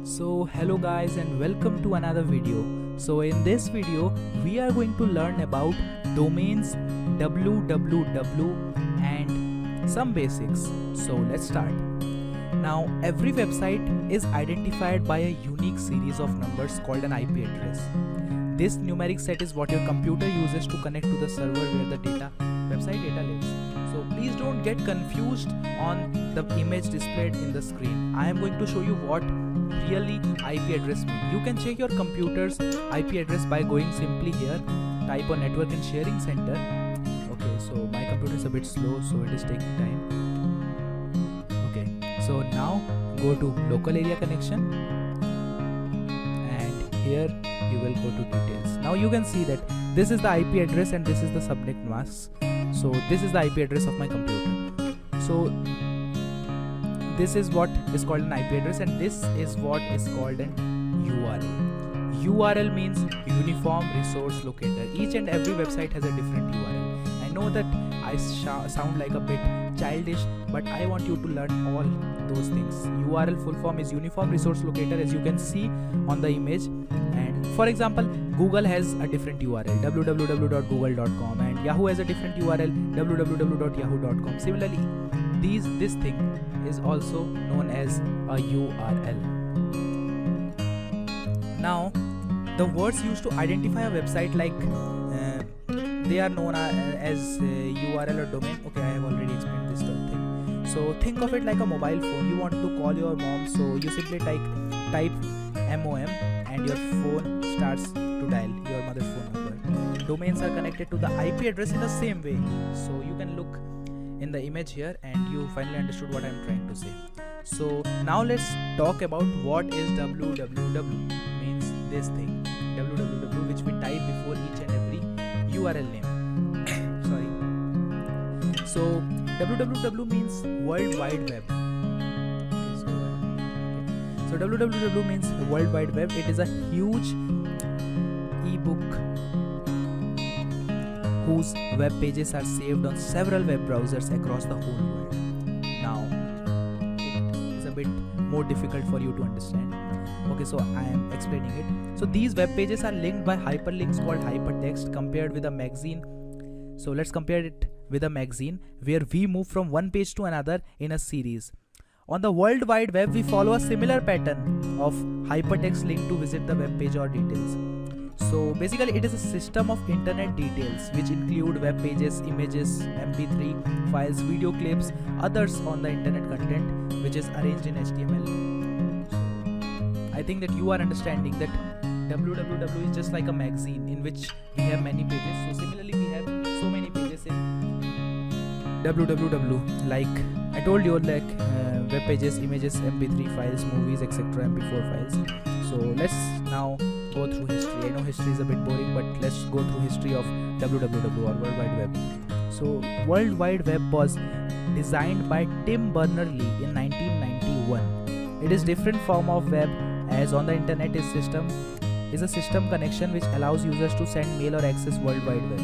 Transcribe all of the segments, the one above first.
So hello guys and welcome to another video. So in this video we are going to learn about domains, www and some basics. So let's start. Now every website is identified by a unique series of numbers called an IP address. This numeric set is what your computer uses to connect to the server where the website data lives. So please don't get confused on the image displayed in the screen. I am going to show you what really IP address means. You can check your computer's IP address by going simply here, type on network and sharing center. Okay, so my computer is a bit slow, so it is taking time. Okay, so now go to local area connection and here you will go to details. Now you can see that this is the IP address and this is the subnet mask. So this is the IP address of my computer. So this is what is called an IP address and this is what is called an URL. URL means Uniform Resource Locator. Each and every website has a different URL. I know that I sound like a bit childish, but I want you to learn all those things. URL full form is Uniform Resource Locator, as you can see on the image. And for example, Google has a different URL, www.google.com, and Yahoo has a different URL, www.yahoo.com. Similarly, this thing is also known as a URL. Now, the words used to identify a website, like they are known as URL or domain. Okay, I have already explained this thing. So think of it like a mobile phone. You want to call your mom, so you simply type MOM and your phone starts to dial your mother's phone number. Domains are connected to the IP address in the same way. So you can look in the image here and you finally understood what I'm trying to say. So now let's talk about what is www. Means this thing, www, which we type before each and every URL name. Sorry. So www means World Wide Web. So www means World Wide Web. It is a huge ebook whose web pages are saved on several web browsers across the whole world. Now, it is a bit more difficult for you to understand. Okay, so I am explaining it. So these web pages are linked by hyperlinks called hypertext, compared with a magazine. So let's compare it with a magazine where we move from one page to another in a series. On the World Wide Web, we follow a similar pattern of hypertext link to visit the web page or details. So basically it is a system of internet details which include web pages, images, MP3 files, video clips, others on the internet content which is arranged in HTML. So I think that you are understanding that www is just like a magazine in which we have many pages. So similarly we have so many pages in www, like I told you, like web pages, images, MP3 files, movies, etc., MP4 files. So let's now go through history. I know history is a bit boring, but let's go through history of www or World Wide Web. So World Wide Web was designed by Tim Berners-Lee in 1991. It is different form of web, as on the internet is a system connection which allows users to send mail or access World Wide Web.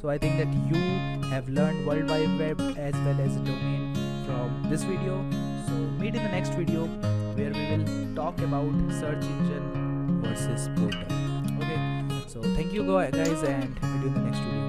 So I think that you have learned World Wide Web as well as domain from this video. So meet in the next video where we will talk about search engine versus portal. Okay, so thank you guys and meet you in the next video.